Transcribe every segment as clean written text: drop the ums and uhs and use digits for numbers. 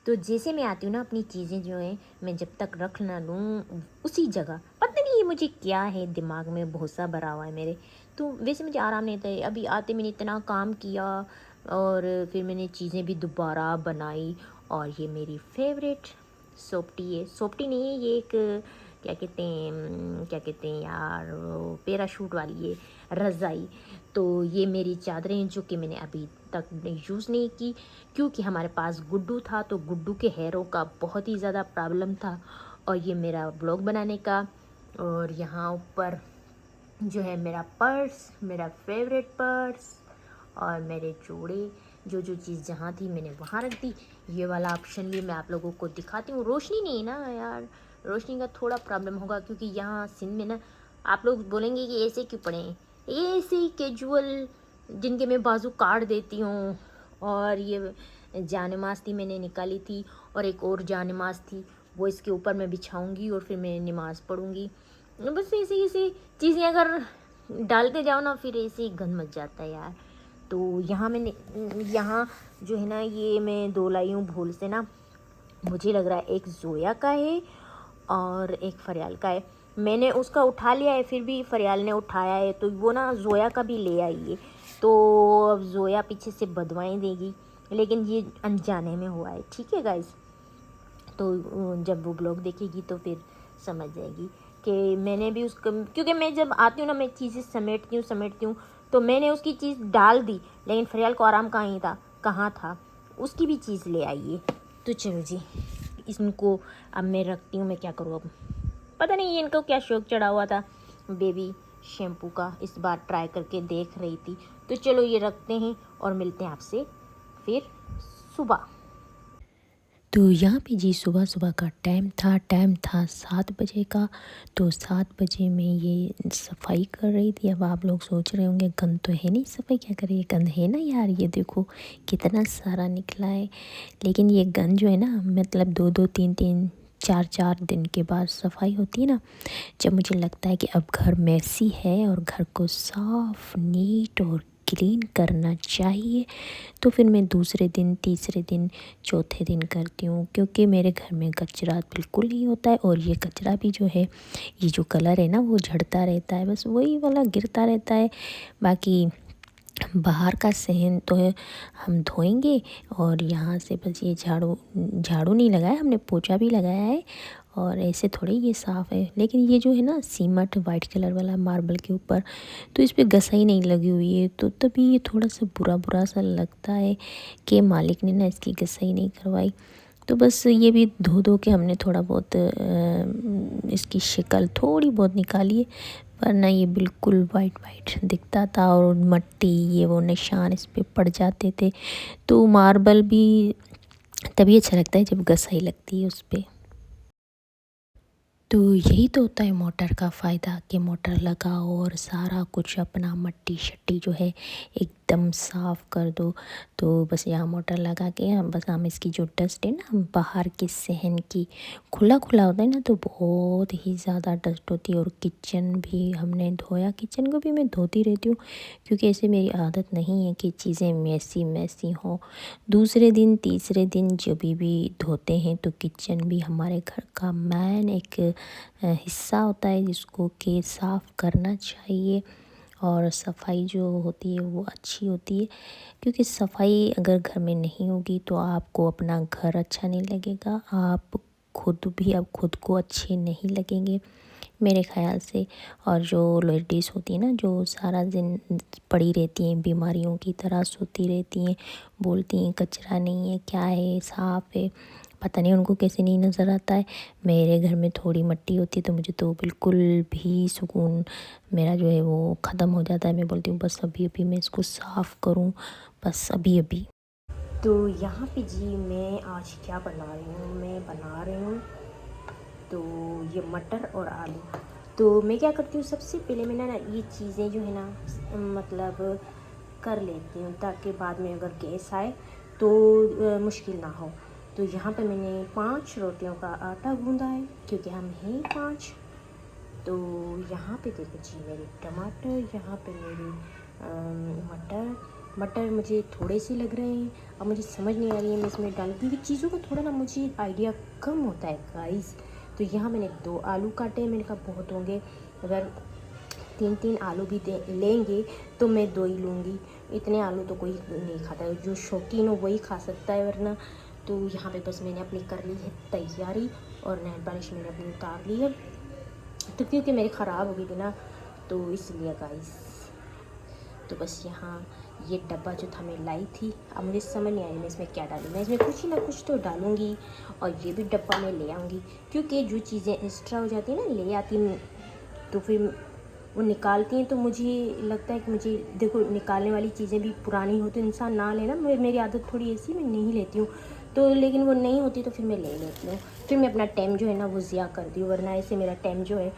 तो जैसे मैं आती हूँ ना, अपनी चीज़ें जो हैं मैं जब तक रख ना लूँ उसी जगह, पता नहीं ये मुझे क्या है, दिमाग में भूसा भरा हुआ है मेरे। तो वैसे मुझे आराम नहीं था, अभी आते मैंने इतना काम किया और फिर मैंने चीज़ें भी दोबारा बनाई। और ये मेरी फेवरेट सोपटी है, सोपटी नहीं है ये, एक क्या कहते हैं, क्या कहते हैं यार, वो पैराशूट वाली है रज़ाई। तो ये मेरी चादरें हैं जो कि मैंने अभी तक यूज़ नहीं की, क्योंकि हमारे पास गुड्डू था तो गुड्डू के हेयरों का बहुत ही ज़्यादा प्रॉब्लम था। और ये मेरा ब्लॉग बनाने का। और यहाँ ऊपर जो है मेरा पर्स, मेरा फेवरेट पर्स, और मेरे जोड़े, जो जो चीज़ जहाँ थी मैंने वहाँ रख दी। ये वाला ऑप्शन भी मैं आप लोगों को दिखाती हूँ। रोशनी नहीं है ना यार, रोशनी का थोड़ा प्रॉब्लम होगा, क्योंकि यहाँ सिंध में ना आप लोग बोलेंगे कि ऐसे क्यों पड़े हैं, ये ऐसे ही कैजुअल जिनके मैं बाजू काट देती हूँ। और ये जानमाज़ थी मैंने निकाली थी, और एक और जानमाज़ थी वो इसके ऊपर मैं बिछाऊंगी और फिर मैं नमाज़ पढ़ूंगी। बस ऐसी ऐसी चीज़ें अगर डालते जाओ ना फिर ऐसे ही गंद मच जाता है यार। तो यहाँ मैंने, यहाँ जो है ना ये मैं दो लाई हूँ भूल से ना, मुझे लग रहा है एक जोया का है और एक फरियाल का है। मैंने उसका उठा लिया है, फिर भी फरियाल ने उठाया है, तो वो ना जोया का भी ले आई है। तो अब जोया पीछे से बदवाएं देगी, लेकिन ये अनजाने में हुआ है, ठीक है गाइज। तो जब वो ब्लॉग देखेगी तो फिर समझ जाएगी कि मैंने भी उसको, क्योंकि मैं जब आती हूँ ना मैं चीज़ें समेटती हूँ, तो मैंने उसकी चीज़ डाल दी, लेकिन फरियाल को आराम कहाँ था, उसकी भी चीज़ ले आई है। तो चलो जी, इनको अब मैं रखती हूँ। मैं क्या करूँ अब, पता नहीं इनको क्या शौक चढ़ा हुआ था बेबी शैम्पू का, इस बार ट्राई करके देख रही थी। तो चलो ये रखते हैं और मिलते हैं आपसे फिर सुबह। तो यहाँ पे जी सुबह सुबह का टाइम था 7 बजे का। तो 7 बजे मैं ये सफाई कर रही थी। अब आप लोग सोच रहे होंगे गंद तो है नहीं, सफाई क्या कर रही है, गंद है ना यार, ये देखो कितना सारा निकला है। लेकिन ये गंद जो है ना, मतलब 2-2 3-3 4-4 दिन के बाद सफाई होती है ना, जब मुझे लगता है कि अब घर मैसी है और घर को साफ नीट और क्लीन करना चाहिए, तो फिर मैं दूसरे दिन, तीसरे दिन, चौथे दिन करती हूँ। क्योंकि मेरे घर में कचरा बिल्कुल नहीं होता है, और ये कचरा भी जो है, ये जो कलर है ना वो झड़ता रहता है, बस वही वाला गिरता रहता है। बाकी बाहर का सहन तो है हम धोएंगे, और यहाँ से बस ये झाड़ू झाड़ू नहीं लगाया हमने, पोछा भी लगाया है। और ऐसे थोड़े ये साफ़ है, लेकिन ये जो है ना सीमेंट वाइट कलर वाला मार्बल के ऊपर, तो इस पे घसाई नहीं लगी हुई है, तो तभी ये थोड़ा सा बुरा बुरा सा लगता है कि मालिक ने ना इसकी घसाई नहीं करवाई। तो बस ये भी धो धो के हमने थोड़ा बहुत इसकी शक्ल थोड़ी बहुत निकाली है, वरना ये बिल्कुल वाइट वाइट दिखता था, और मट्टी ये वो निशान इस पे पड़ जाते थे। तो मार्बल भी तभी अच्छा लगता है जब घसाई लगती है उस पे। तो यही तो होता है मोटर का फ़ायदा, कि मोटर लगाओ और सारा कुछ अपना मट्टी शट्टी जो है एकदम साफ़ कर दो। तो बस यहाँ मोटर लगा के हम इसकी जो डस्ट है ना बाहर की सहन की, खुला खुला होता है ना, तो बहुत ही ज़्यादा डस्ट होती है। और किचन भी हमने धोया, किचन को भी मैं धोती रहती हूँ, क्योंकि ऐसे मेरी आदत नहीं है कि चीज़ें मैसी मैसी हों। दूसरे दिन, तीसरे दिन जब भी धोते हैं तो किचन भी हमारे घर का मेन एक हिस्सा होता है, जिसको कि साफ़ करना चाहिए। और सफाई जो होती है वो अच्छी होती है, क्योंकि सफाई अगर घर में नहीं होगी तो आपको अपना घर अच्छा नहीं लगेगा, आप खुद भी अब खुद को अच्छे नहीं लगेंगे मेरे ख़्याल से। और जो लेडीज़ होती है ना, जो सारा दिन पड़ी रहती हैं, बीमारियों की तरह सोती रहती हैं, बोलती हैं कचरा नहीं है, क्या है, साफ़ है, पता नहीं उनको कैसे नहीं नज़र आता है। मेरे घर में थोड़ी मिट्टी होती है तो मुझे तो बिल्कुल भी सुकून मेरा जो है वो ख़त्म हो जाता है। मैं बोलती हूँ बस अभी अभी मैं इसको साफ़ करूँ, बस अभी अभी। तो यहाँ पे जी मैं आज क्या बना रही हूँ, मैं बना रही हूँ तो ये मटर और आलू। तो मैं क्या करती हूँ, सबसे पहले मैं ना ये चीज़ें जो है ना मतलब कर लेती हूँ, ताकि बाद में अगर गैस आए तो मुश्किल ना हो। तो यहाँ पे मैंने 5 रोटियों का आटा गूँधा है, क्योंकि हम हैं 5। तो यहाँ पे देखो जी मेरे टमाटर, यहाँ पे मेरी मटर, मटर मुझे थोड़े से लग रहे हैं। अब मुझे समझ नहीं आ रही है मैं इसमें डालूँ, क्योंकि चीज़ों का थोड़ा ना मुझे आइडिया कम होता है गाइस। तो यहाँ मैंने 2 आलू काटे हैं, मैंने कहा बहुत होंगे, अगर 3-3 आलू भी लेंगे तो मैं 2 ही लूँगी, इतने आलू तो कोई नहीं खाता है, जो शौकीन हो वही खा सकता है वरना। तो यहाँ पे बस मैंने अपनी कर ली है तैयारी और नेल पॉलिश मैंने अपनी उतार ली है, तो क्योंकि मेरी ख़राब हो गई थी ना, तो इसलिए गाइस। तो बस यहाँ ये डब्बा जो था मैं लाई थी, अब मुझे समझ नहीं आई मैं इसमें क्या डालूँ। मैं इसमें कुछ ना कुछ तो डालूँगी और ये भी डब्बा मैं ले आऊँगी, क्योंकि जो चीज़ें एक्स्ट्रा हो जाती हैं ना ले आती तो फिर वो निकालती हैं, तो मुझे लगता है कि मुझे देखो निकालने वाली चीज़ें भी पुरानी हो तो इंसान ना लेना, मेरी आदत थोड़ी ऐसी, मैं नहीं लेती हूँ तो, लेकिन वो नहीं होती तो फिर मैं ले लेती हूँ, फिर मैं अपना टाइम जो है ना वो ज़िया करती हूँ। वरना ऐसे मेरा टाइम जो है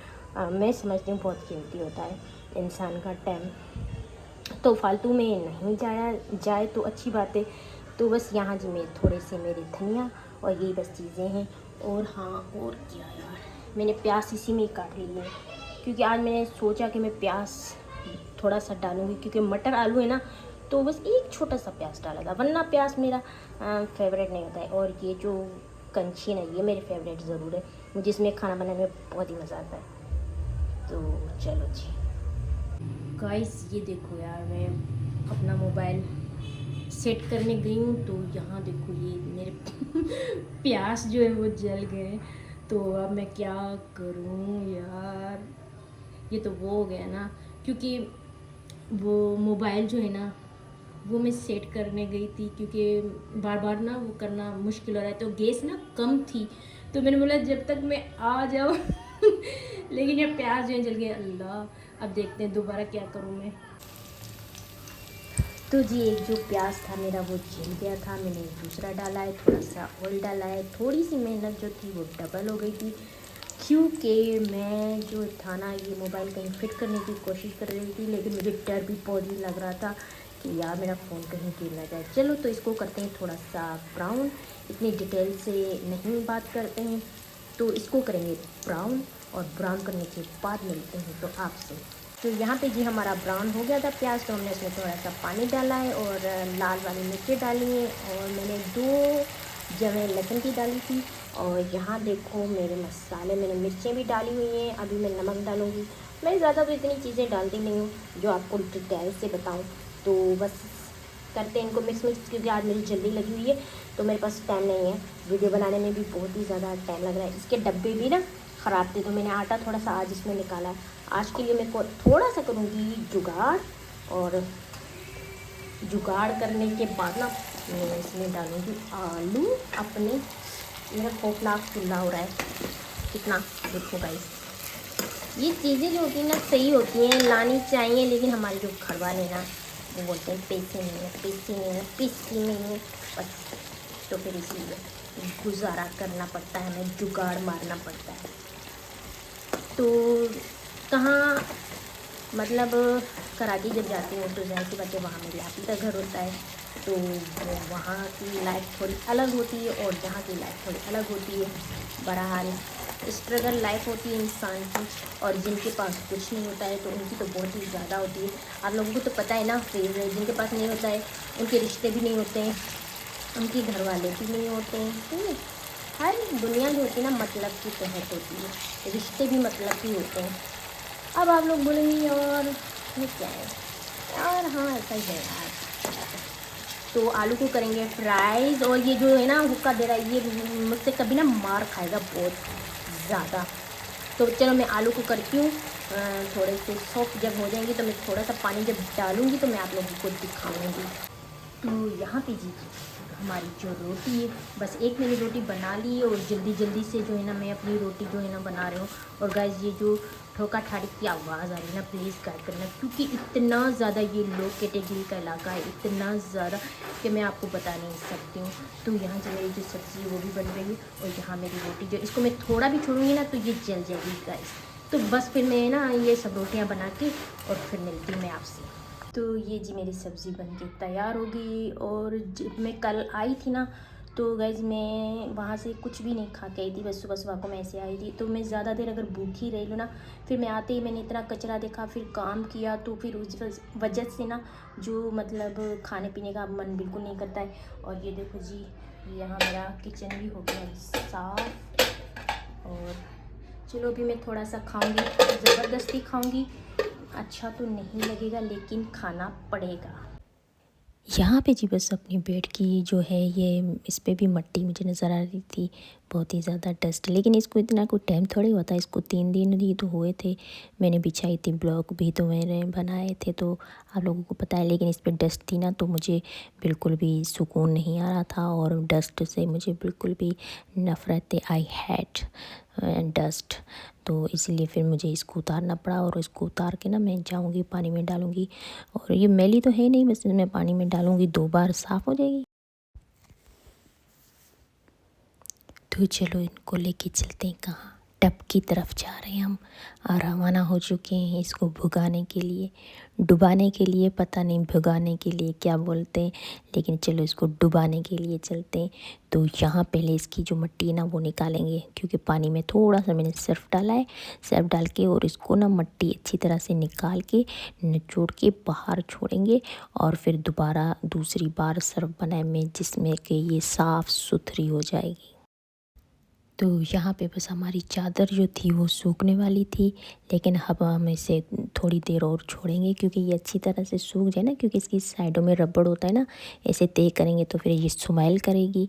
मैं समझती हूँ बहुत कीमती होता है इंसान का टाइम, तो फालतू में नहीं जाए तो अच्छी बात है। तो बस यहाँ जी मैं थोड़े से मेरे धनिया और यही बस चीज़ें हैं। और हाँ और क्या यार, मैंने प्याज इसी में ही काट ली है, क्योंकि आज मैंने सोचा कि मैं प्याज थोड़ा सा डालूँगी, क्योंकि मटर आलू है ना, तो बस एक छोटा सा प्याज डाला था, वरना प्याज मेरा फेवरेट नहीं होता है। और ये जो कंची है ये मेरे फेवरेट ज़रूर है, मुझे इसमें खाना बनाने में बहुत ही मज़ा आता है। तो चलो जी गाइस, ये देखो यार, मैं अपना मोबाइल सेट करने गई हूँ तो यहाँ देखो ये मेरे प्याज जो है वो जल गए। तो अब मैं क्या करूँ यार, ये तो वो हो गया ना, क्योंकि वो मोबाइल जो है ना वो मैं सेट करने गई थी, क्योंकि बार बार ना वो करना मुश्किल हो रहा है, तो गैस ना कम थी, तो मैंने बोला जब तक मैं आ जाऊँ लेकिन ये प्याज जो है जल गया। अल्लाह, अब देखते हैं दोबारा क्या करूँ मैं। तो जी एक जो प्याज था मेरा वो जल गया था, मैंने दूसरा डाला है, थोड़ा सा ऑयल डाला है, थोड़ी सी मेहनत जो थी वो डबल हो गई थी, क्योंकि मैं जो था ना ये मोबाइल कहीं फिट करने की कोशिश कर रही थी, लेकिन मुझे डर भी बहुत ही लग रहा था कि यार मेरा फ़ोन कहीं गिर ना जाए। चलो तो इसको करते हैं थोड़ा सा ब्राउन, इतनी डिटेल से नहीं बात करते हैं, तो इसको करेंगे ब्राउन, और ब्राउन करने के बाद मिलते हैं तो आपसे। तो यहाँ पे जी हमारा ब्राउन हो गया था प्याज, तो हमने इसमें थोड़ा सा पानी डाला है और लाल वाली मिर्ची डाली है, और मैंने 2 जमें लहसुन की डाली थी। और यहाँ देखो मेरे मसाले, मैंने मिर्चें भी डाली हुई हैं, अभी मैं नमक डालूँगी। मैं ज़्यादा तो इतनी चीज़ें डालती नहीं हूँ जो आपको डिटेल से बताऊँ, तो बस करते हैं इनको मिक्स, क्योंकि आज मेरी जल्दी लगी हुई है तो मेरे पास टाइम नहीं है, वीडियो बनाने में भी बहुत ही ज़्यादा टाइम लग रहा है। इसके डब्बे भी ना ख़राब थे, तो मैंने आटा थोड़ा सा आज इसमें निकाला है। आज के लिए मैं को थोड़ा सा करूँगी जुगाड़, और जुगाड़ करने के बाद ना मैं इसमें डालूँगी आलू अपने। मेरा खौफनाक चूल्हा हो रहा है कितना, देखो गाइस, ये चीज़ें जो होती हैं ना सही होती हैं, लानी चाहिए, लेकिन हमारे जो घर वाले ना वो बोलते हैं पैसे नहीं है, पैसे नहीं है, पैसे नहीं है बस, तो फिर इसीलिए गुजारा करना पड़ता है, हमें जुगाड़ मारना पड़ता है। तो कहाँ मतलब कराची जब जाती हूँ तो ज़ाहिर सी बात है वहाँ मेरी आप ही का घर होता है, तो वहाँ की लाइफ थोड़ी अलग होती है और यहाँ की लाइफ थोड़ी अलग होती है। बहरहाल स्ट्रगल लाइफ होती है इंसान की, और जिनके पास कुछ नहीं होता है तो उनकी तो बहुत ही ज़्यादा होती है। आप लोगों को तो पता है ना, फिर जिनके पास नहीं होता है उनके रिश्ते भी नहीं होते हैं, उनके घर वाले भी नहीं होते हैं, ठीक है। हर दुनिया जो होती है ना मतलब की तहत होती है, रिश्ते भी मतलब की होते हैं। अब आप लोग बोलेंगे यार ये क्या है यार, हाँ ऐसा ही है यार। तो आलू को करेंगे फ्राइज़, और ये जो है ना हुक्का दे रहा है ये मुझसे कभी ना मार खाएगा बहुत ज़्यादा। तो चलो मैं आलू को करती हूँ, थोड़े से सॉफ्ट जब हो जाएंगे तो मैं थोड़ा सा पानी जब डालूँगी तो मैं आप लोगों को दिखाऊँगी। तो यहाँ पे जी हमारी जो रोटी है, बस एक मैंने रोटी बना ली और जल्दी से जो है ना मैं अपनी रोटी जो है ना बना रही हूँ। और गाइस ये जो ठोका ठाड़ी की आवाज़ आ रही है ना प्लीज़ गाइड करना, क्योंकि इतना ज़्यादा ये लो कैटेगरी का इलाका है, इतना ज़्यादा कि मैं आपको बता नहीं सकती हूँ। तो यहाँ से मेरी जो सब्ज़ी है वो भी बन रही है, और यहाँ मेरी रोटी जो इसको मैं थोड़ा भी छोड़ूंगी ना तो ये जल जाएगी गाइस। तो बस फिर मैं ना ये सब रोटियाँ बना के और फिर मिलती हूँ मैं आपसे। तो ये जी मेरी सब्ज़ी बन के तैयार हो गई, और जब मैं कल आई थी ना तो गाइज़ मैं वहाँ से कुछ भी नहीं खा के आई थी, बस सुबह सुबह को मैं ऐसे आई थी। तो मैं ज़्यादा देर अगर भूखी रही लूँ ना, फिर मैं आते ही मैंने इतना कचरा देखा, फिर काम किया, तो फिर उस वजह से ना जो मतलब खाने पीने का मन बिल्कुल नहीं करता है। और ये देखो जी, यहाँ मेरा किचन भी हो गया साफ। और चलो अभी मैं थोड़ा सा खाऊंगी, ज़बरदस्ती खाऊंगी, अच्छा तो नहीं लगेगा लेकिन खाना पड़ेगा। यहाँ पे जी बस अपनी बेड की जो है ये इस पे भी मिट्टी मुझे नज़र आ रही थी, बहुत ही ज़्यादा डस्ट। लेकिन इसको इतना कोई टाइम थोड़ी होता है, इसको 3 दिन ही तो हुए थे मैंने बिछाई थी, ब्लॉक भी तो मैंने बनाए थे, तो आप लोगों को पता है। लेकिन इस पे डस्ट थी ना, तो मुझे बिल्कुल भी सुकून नहीं आ रहा था, और डस्ट से मुझे बिल्कुल भी नफ़रत है। आई हैट डस्ट। तो इसलिए फिर मुझे इसको उतारना पड़ा, और इसको उतार के ना मैं जाऊँगी पानी में डालूँगी। और ये मैली तो है नहीं, बस मैं पानी में डालूँगी, 2 बार साफ़ हो जाएगी। तो चलो इनको लेके चलते हैं, कहाँ टब की तरफ जा रहे हैं हम, और रवाना हो चुके हैं इसको भुगाने के लिए, डुबाने के लिए, पता नहीं भुगाने के लिए क्या बोलते हैं, लेकिन चलो इसको डुबाने के लिए चलते हैं। तो यहाँ पहले इसकी जो मिट्टी है ना वो निकालेंगे, क्योंकि पानी में थोड़ा सा मैंने सर्फ डाला है, सर्फ डाल के और इसको ना मिट्टी अच्छी तरह से निकाल के निचोड़ के बाहर छोड़ेंगे, और फिर दोबारा दूसरी बार सर्फ बनाएंगे जिसमें कि ये साफ़ सुथरी हो जाएगी। तो यहाँ पे बस हमारी चादर जो थी वो सूखने वाली थी, लेकिन अब हम इसे थोड़ी देर और छोड़ेंगे, क्योंकि ये अच्छी तरह से सूख जाए ना, क्योंकि इसकी साइडों में रबड़ होता है ना, ऐसे तय करेंगे तो फिर ये स्माइल करेगी।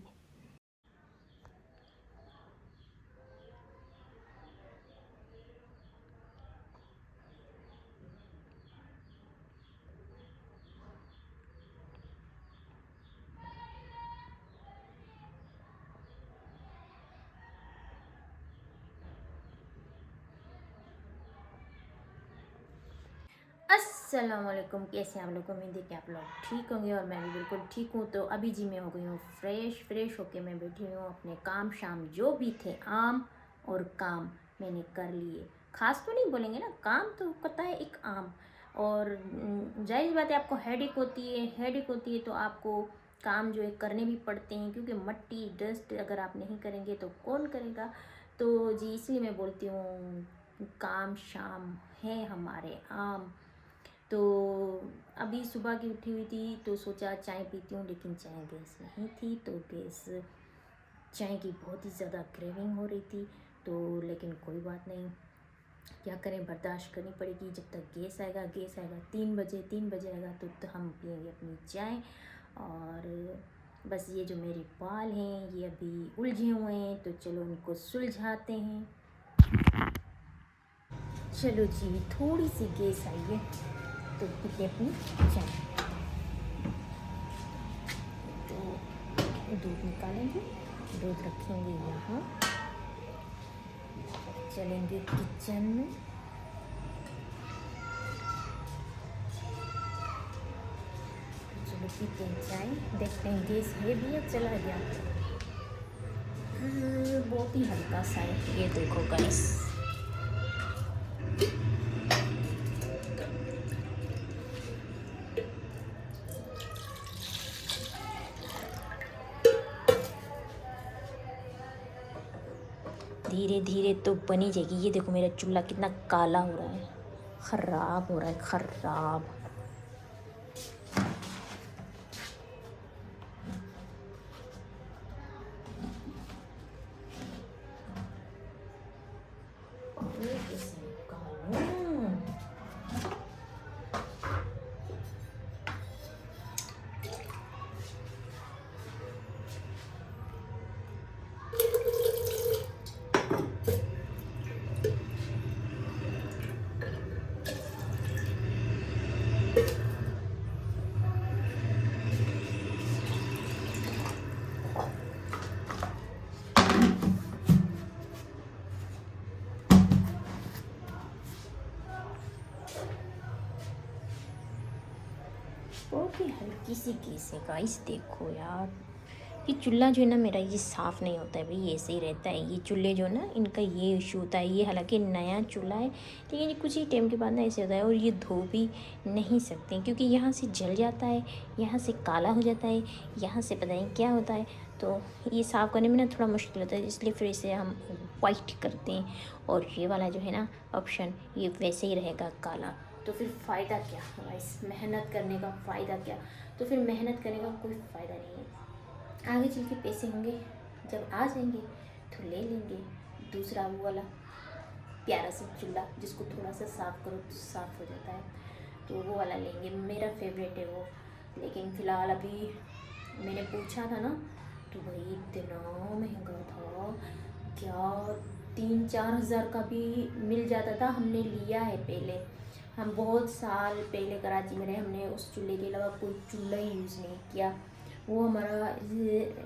अस्सलामुअलैकुम, कैसे हैं आप लोग? उम्मीद है कि आप लोग ठीक होंगे, और मैं भी बिल्कुल ठीक हूँ। तो अभी जी मैं हो गई हूँ फ्रेश होके मैं बैठी हुई हूँ, अपने काम शाम जो भी थे आम और काम मैंने कर लिए। खास तो नहीं बोलेंगे ना, काम तो पता है एक आम। और जाहिर बात है आपको हेडेक होती है तो आपको काम जो है करने भी पड़ते हैं, क्योंकि मट्टी डस्ट अगर आप नहीं करेंगे तो कौन करेगा। तो जी इसलिए मैं बोलती हूँ काम शाम है हमारे आम। तो अभी सुबह की उठी हुई थी तो सोचा चाय पीती हूँ, लेकिन चाय गैस नहीं थी, तो गैस चाय की बहुत ही ज़्यादा क्रेविंग हो रही थी। तो लेकिन कोई बात नहीं, क्या करें, बर्दाश्त करनी पड़ेगी। जब तक गैस आएगा 3 बजे आएगा तो हम पियेंगे अपनी चाय। और बस ये जो मेरे बाल हैं ये अभी उलझे हुए हैं, तो चलो उनको सुलझाते हैं। चलो जी, थोड़ी सी गैस आई है तो पीते अपनी चाय। तो दूध निकालेंगे, दूध रखेंगे यहाँ, चलेंगे किचन में। चलो पीते हैं चाय, देखते हैं गैस है भी या चला गया। बहुत ही हल्का सा है, ये देखो गाइस। धीरे धीरे तो बनी जाएगी। ये देखो मेरा चूल्हा कितना काला हो रहा है, ख़राब हो रहा है, ख़राब। ये कैसे निकालूं? बहुत ही हल्की सी गैस है गाइस, देखो यार। ये चूल्हा जो है ना मेरा, ये साफ़ नहीं होता है भाई, ऐसे ही रहता है। ये चूल्हे जो ना इनका ये इशू होता है। ये हालांकि नया चूल्हा है, लेकिन ये कुछ ही टाइम के बाद ना ऐसे होता है। और ये धो भी नहीं सकते क्योंकि यहाँ से जल जाता है, यहाँ से काला हो जाता है, यहाँ से पता नहीं क्या होता है। तो ये साफ़ करने में ना थोड़ा मुश्किल होता है, इसलिए फिर इसे हम वाइट करते हैं। और ये वाला जो है ना ऑप्शन, ये वैसे ही रहेगा काला। तो फिर फ़ायदा क्या है इस मेहनत करने का, फ़ायदा क्या? तो फिर मेहनत करने का कोई फ़ायदा नहीं है। आगे चल के पैसे होंगे, जब आ जाएंगे तो ले लेंगे दूसरा वो वाला प्यारा सा चूल्हा, जिसको थोड़ा सा साफ़ करो तो साफ़ हो जाता है, तो वो वाला लेंगे। मेरा फेवरेट है वो। लेकिन फ़िलहाल अभी मैंने पूछा था ना, तो भाई इतना महंगा था क्या, 3-4 हज़ार का भी मिल जाता था। हमने लिया है पहले, हम बहुत साल पहले कराची में रहे, हमने उस चूल्हे के अलावा कोई चूल्हा ही यूज़ नहीं किया। वो हमारा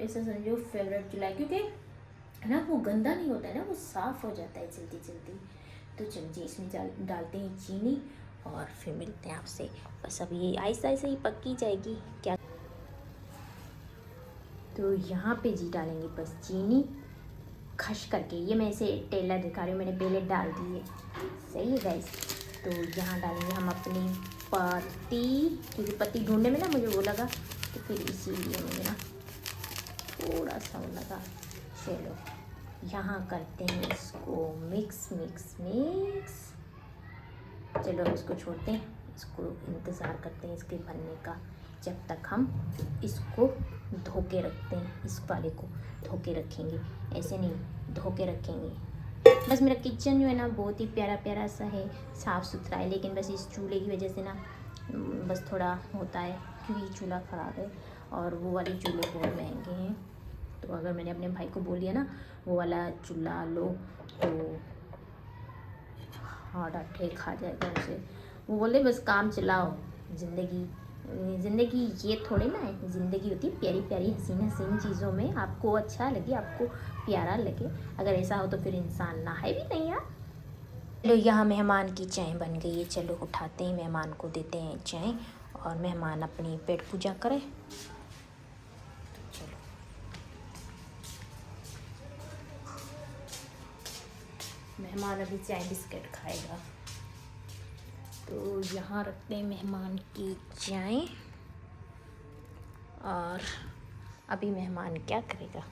ऐसा समझो फेवरेट चूल्हा है, क्योंकि है ना वो गंदा नहीं होता है ना, वो साफ़ हो जाता है जल्दी जल्दी। तो चलिए इसमें डालते हैं चीनी और फिर मिलते हैं आपसे। बस अब ये आहिस्ता आहिस्ता ही पक्की जाएगी क्या। तो यहाँ पे जी डालेंगे बस चीनी खश करके। ये मैं इसे टेलर दिखा रही हूँ, मैंने पहले डाल दी है। सही है गाइस। तो यहाँ डालेंगे हम अपनी पत्ती, क्योंकि पत्ती ढूंढने में ना मुझे वो लगा, तो फिर इसीलिए मुझे ना थोड़ा सा वो लगा। चलो यहाँ करते हैं इसको मिक्स मिक्स मिक्स। चलो इसको छोड़ते हैं, इसको इंतज़ार करते हैं इसके बनने का, जब तक हम इसको धो के रखते हैं। इस वाले को धो के रखेंगे, ऐसे नहीं धो के रखेंगे। बस मेरा किचन जो है ना बहुत ही प्यारा प्यारा सा है, साफ़ सुथरा है, लेकिन बस इस चूल्हे की वजह से ना बस थोड़ा होता है, क्योंकि चूल्हा ख़राब है और वो वाले चूल्हे बहुत महंगे हैं। तो अगर मैंने अपने भाई को बोल दिया ना वो वाला चूल्हा लो, तो हार्ट अटैक खा जाएगा उसे। वो बोले बस काम चलाओ। ज़िंदगी ये थोड़ी ना है, ज़िंदगी होती है प्यारी प्यारी हसीन हसीन चीज़ों में, आपको अच्छा लगे, आपको प्यारा लगे। अगर ऐसा हो तो फिर इंसान नहाए भी नहीं यार। चलो यहाँ मेहमान की चाय बन गई है, चलो उठाते हैं, मेहमान को देते हैं चाय और मेहमान अपनी पेट पूजा करें। चलो मेहमान अभी चाय बिस्किट खाएगा, तो यहाँ रखते हैं मेहमान की चाय। और अभी मेहमान क्या करेगा,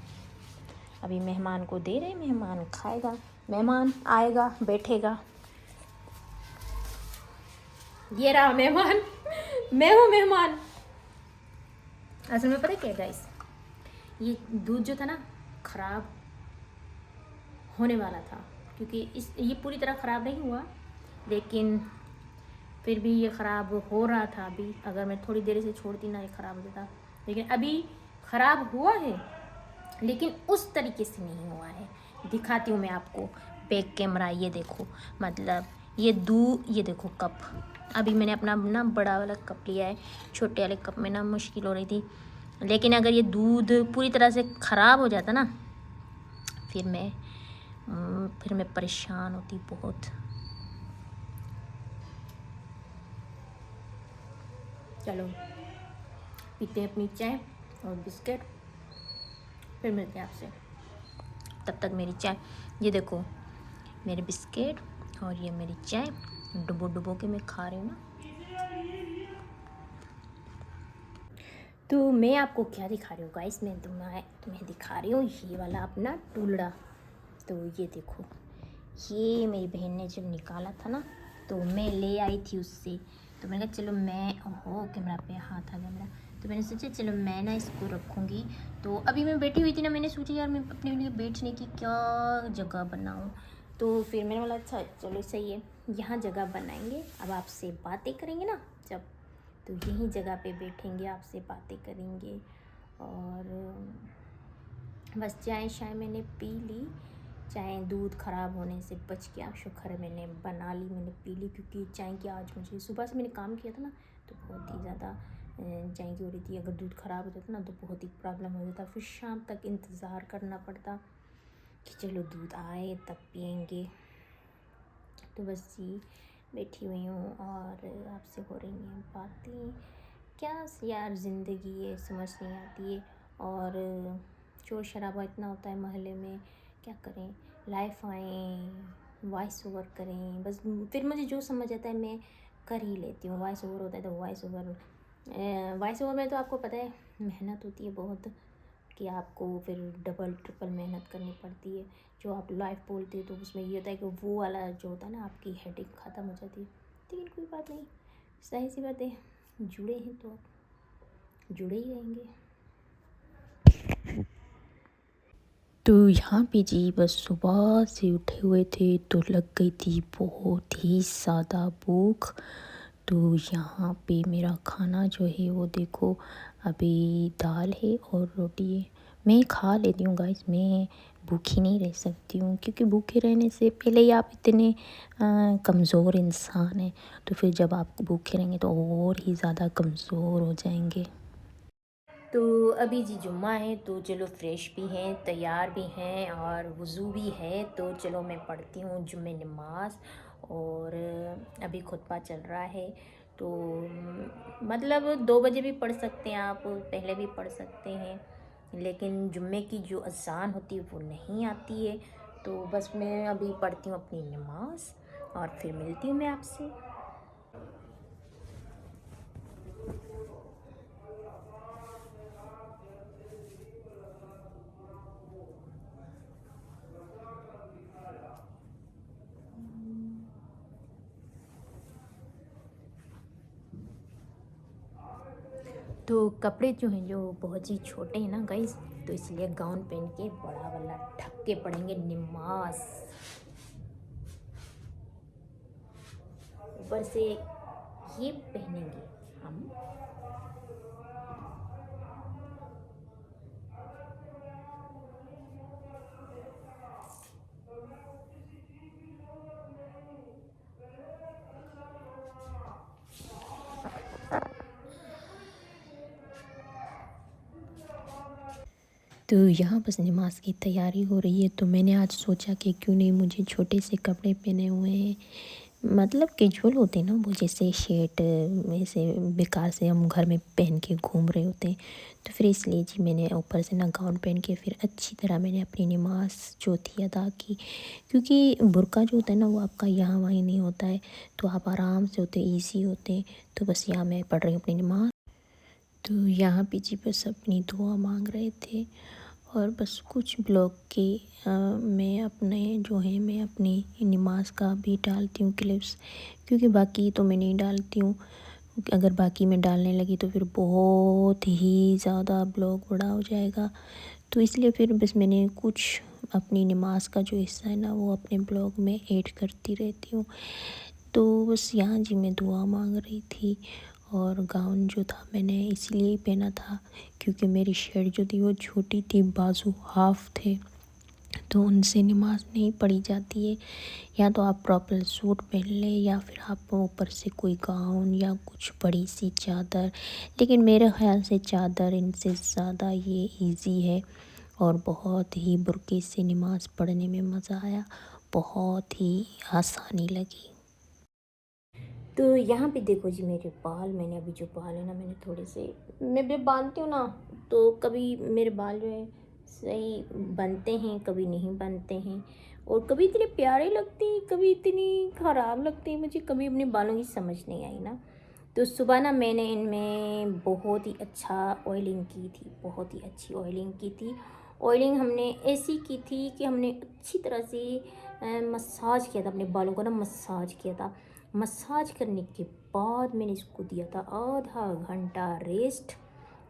अभी मेहमान को दे रहे, मेहमान खाएगा, मेहमान आएगा बैठेगा। ये रहा मेहमान मैं हूँ मेहमान। असल में पता क्या गाइस, ये दूध जो था ना ख़राब होने वाला था, क्योंकि ये पूरी तरह ख़राब नहीं हुआ, लेकिन फिर भी ये ख़राब हो रहा था। अभी अगर मैं थोड़ी देर से छोड़ती ना, ये ख़राब हो जाता। लेकिन अभी ख़राब हुआ है, लेकिन उस तरीके से नहीं हुआ है। दिखाती हूँ मैं आपको बैक कैमरा, ये देखो, मतलब ये ये देखो कप। अभी मैंने अपना ना बड़ा वाला कप लिया है, छोटे वाले कप में ना मुश्किल हो रही थी। लेकिन अगर ये दूध पूरी तरह से ख़राब हो जाता ना, फिर मैं परेशान होती बहुत। चलो पीते हैं अपनी चाय और बिस्किट, फिर मिलते हैं आपसे। तब तक मेरी चाय, ये देखो मेरे बिस्किट और ये मेरी चाय डुबो डुबो के मैं खा रही हूँ ना। तो मैं आपको क्या दिखा रही हूँ गाइस, मैं तुम्हें दिखा रही हूँ ये वाला अपना टूलड़ा। तो ये देखो, ये मेरी बहन ने जब निकाला था ना, तो मैं ले आई थी उससे। तो मैंने कहा चलो ओहो कैमरा पे हाथ आ गया मेरा। तो मैंने सोचा चलो मैं ना इसको रखूँगी। तो अभी मैं बैठी हुई थी ना, मैंने सोचा यार मैं अपने लिए बैठने की क्या जगह बनाऊँ। तो फिर मैंने बोला अच्छा चलो सही है, यहाँ जगह बनाएंगे। अब आपसे बातें करेंगे ना जब, तो यहीं जगह पे बैठेंगे, आपसे बातें करेंगे। और बस चाय शाय मैंने पी ली, चाय दूध ख़राब होने से बच गया, शुक्र है मैंने बना ली, मैंने पी ली। क्योंकि चाय की आज मुझे सुबह से मैंने काम किया था ना, तो बहुत ही ज़्यादा चाय की हो रही थी। अगर दूध ख़राब हो जाता ना तो बहुत ही प्रॉब्लम हो जाता, फिर शाम तक इंतज़ार करना पड़ता कि चलो दूध आए तब पियेंगे। तो बस जी बैठी हुई हूँ और आपसे हो रही हैं बातें। क्या यार ज़िंदगी है, समझ नहीं आती है। और शोर शराबा इतना होता है मोहल्ले में, क्या करें, लाइफ आए वॉइस ओवर करें, बस फिर मुझे जो समझ आता है मैं कर ही लेती हूँ। वॉइस ओवर होता है तो वॉइस ओवर में तो आपको पता है मेहनत होती है बहुत, कि आपको फिर डबल ट्रिपल मेहनत करनी पड़ती है। जो आप लाइव बोलते हो तो उसमें ये होता है कि वो वाला जो होता है ना, आपकी हेडेक ख़त्म हो जाती है। लेकिन कोई बात नहीं, सही सी बात है, जुड़े हैं तो जुड़े ही रहेंगे। तो यहाँ पे जी बस सुबह से उठे हुए थे तो लग गई थी बहुत ही ज़्यादा भूख। तो यहाँ पे मेरा खाना जो है वो देखो, अभी दाल है और रोटी है। मैं खा लेती हूँ गाइस, मैं भूखी नहीं रह सकती हूँ, क्योंकि भूखे रहने से पहले ही आप इतने कमज़ोर इंसान हैं, तो फिर जब आप भूखे रहेंगे तो और ही ज़्यादा कमज़ोर हो जाएंगे। तो अभी जी जुम्मा है, तो चलो फ्रेश भी हैं, तैयार भी हैं और वज़ू भी है, तो चलो मैं पढ़ती हूँ जुम्मे नमाज। और अभी खुतबा चल रहा है, तो मतलब 2 बजे भी पढ़ सकते हैं आप, पहले भी पढ़ सकते हैं, लेकिन जुम्मे की जो अज़ान होती है वो नहीं आती है। तो बस मैं अभी पढ़ती हूँ अपनी नमाज और फिर मिलती हूँ मैं आपसे। तो कपड़े जो हैं जो बहुत ही छोटे हैं ना गाइस, तो इसलिए गाउन पहन के बड़ा वाला ढक के पढ़ेंगे नमाज। ऊपर से ये पहनेंगे हम। तो यहाँ बस नमाज की तैयारी हो रही है, तो मैंने आज सोचा कि क्यों नहीं मुझे छोटे से कपड़े पहने हुए हैं, मतलब कैजुअल होते हैं ना वो, जैसे शर्ट ऐसे बेकार से हम घर में पहन के घूम रहे होते हैं। तो फिर इसलिए जी मैंने ऊपर से ना गाउन पहन के फिर अच्छी तरह मैंने अपनी नमाज जो थी अदा की, क्योंकि बुर्का जो होता है ना वो आपका यहाँ वहीं नहीं होता है, तो आप आराम से होते ईजी होते हैं। तो बस यहाँ मैं पढ़ रही हूँ अपनी नमाज। तो यहाँ पे जी बस अपनी दुआ मांग रहे थे, और बस कुछ ब्लॉग के मैं अपने जो है मैं अपनी नमाज का भी डालती हूँ क्लिप्स, क्योंकि बाकी तो मैं नहीं डालती हूँ। अगर बाकी मैं डालने लगी तो फिर बहुत ही ज़्यादा ब्लॉग बड़ा हो जाएगा, तो इसलिए फिर बस मैंने कुछ अपनी नमाज का जो हिस्सा है ना वो अपने ब्लॉग में ऐड करती रहती हूँ। तो बस यहाँ जी मैं दुआ मांग रही थी, और गाउन जो था मैंने इसीलिए ही पहना था क्योंकि मेरी शर्ट जो थी वो छोटी थी, बाजू हाफ थे, तो उनसे नमाज नहीं पढ़ी जाती है। या तो आप प्रॉपर सूट पहन लें या फिर आप ऊपर से कोई गाउन या कुछ बड़ी सी चादर, लेकिन मेरे ख़्याल से चादर इनसे ज़्यादा ये इजी है, और बहुत ही बुर्के से नमाज पढ़ने में मज़ा आया, बहुत ही आसानी लगी। तो यहाँ पे देखो जी मेरे बाल, मैंने अभी जो बाल है ना मैंने थोड़े से, मैं भी बांधती हूँ ना, तो कभी मेरे बाल जो है सही बनते हैं, कभी नहीं बनते हैं, और कभी इतने प्यारे लगते हैं, कभी इतनी ख़राब लगते हैं, मुझे कभी अपने बालों की समझ नहीं आई ना। तो सुबह ना मैंने इनमें बहुत ही अच्छा ऑयलिंग की थी, बहुत ही अच्छी ऑयलिंग की थी। ऑयलिंग हमने ऐसी की थी कि हमने अच्छी तरह से मसाज किया था अपने बालों को ना, मसाज किया था। मसाज करने के बाद मैंने इसको दिया था आधा घंटा रेस्ट।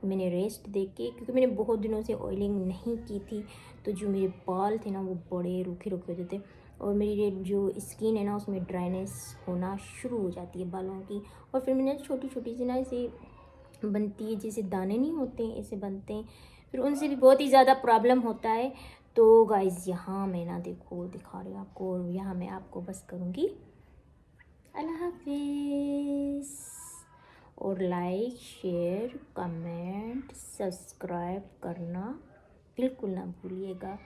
मैंने रेस्ट दे के, क्योंकि मैंने बहुत दिनों से ऑयलिंग नहीं की थी, तो जो मेरे बाल थे ना वो बड़े रूखे रूखे होते थे, और मेरी जो स्किन है ना उसमें ड्राइनेस होना शुरू हो जाती है बालों की। और फिर मैंने छोटी छोटी सी ना ऐसे बनती है, जैसे दाने नहीं होते हैं ऐसे बनते हैं, फिर उनसे भी बहुत ही ज़्यादा प्रॉब्लम होता है। तो गाइज़ यहाँ मैं ना देखो दिखा रही हूँ आपको, और यहाँ मैं आपको बस करूँगी अल्लाह हाफिज़। और लाइक शेयर कमेंट सब्सक्राइब करना बिल्कुल ना भूलिएगा,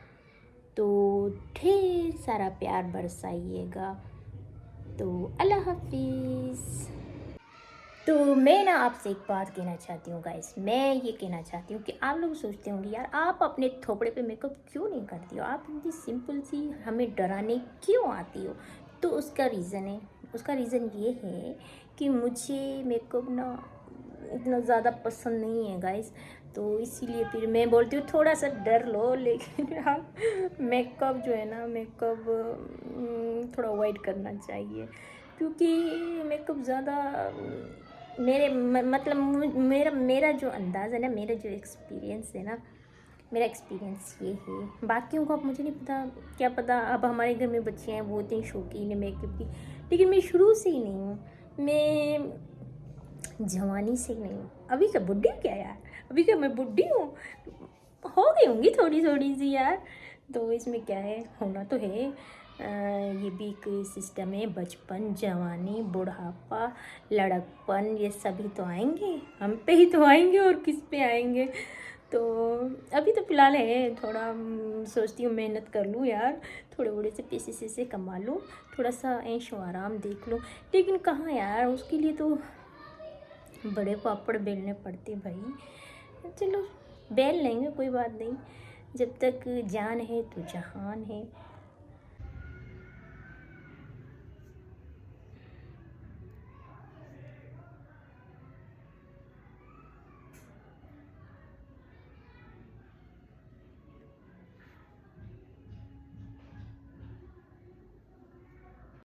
तो ढेर सारा प्यार बरसाइएगा। तो अल्लाह हाफिज़। तो मैं ना आपसे एक बात कहना चाहती हूँ गाइस, मैं ये कहना चाहती हूँ कि आप लोग सोचते होंगे यार आप अपने थोपड़े पे मेकअप क्यों नहीं करती हो, आप इतनी सिंपल सी हमें डराने क्यों आती हो। तो उसका रीज़न है, उसका रीज़न ये है कि मुझे मेकअप ना इतना ज़्यादा पसंद नहीं है गाइस। तो इसीलिए फिर मैं बोलती हूँ थोड़ा सा डर लो, लेकिन आप मेकअप जो है ना, मेकअप थोड़ा अवॉइड करना चाहिए, क्योंकि मेकअप ज़्यादा मतलब मेरा मेरा जो अंदाज़ है ना, मेरा जो एक्सपीरियंस है ना, मेरा एक्सपीरियंस ये है। बाकियों का मुझे नहीं पता, क्या पता, अब हमारे घर में बच्चे हैं वो इतनी शौकीन है मेकअप की, लेकिन मैं शुरू से ही नहीं हूँ। मैं जवानी से ही नहीं हूँ। अभी क्या बुढ़ी हूँ क्या यार, अभी क्या मैं बुढ़ी हूँ, हो गई होंगी थोड़ी थोड़ी सी यार। तो इसमें क्या है, होना तो है। ये भी एक सिस्टम है, बचपन, जवानी, बुढ़ापा, लड़कपन, ये सभी तो आएंगे, हम पे ही तो आएंगे, और किस पे आएंगे। तो अभी तो फ़िलहाल है थोड़ा, सोचती हूँ मेहनत कर लूँ यार, थोड़े बड़े से पैसे से कमा लूँ, थोड़ा सा ऐश व आराम देख लूँ, लेकिन कहाँ यार, उसके लिए तो बड़े पापड़ बेलने पड़ते भाई। चलो बेल लेंगे, कोई बात नहीं, जब तक जान है तो जहान है।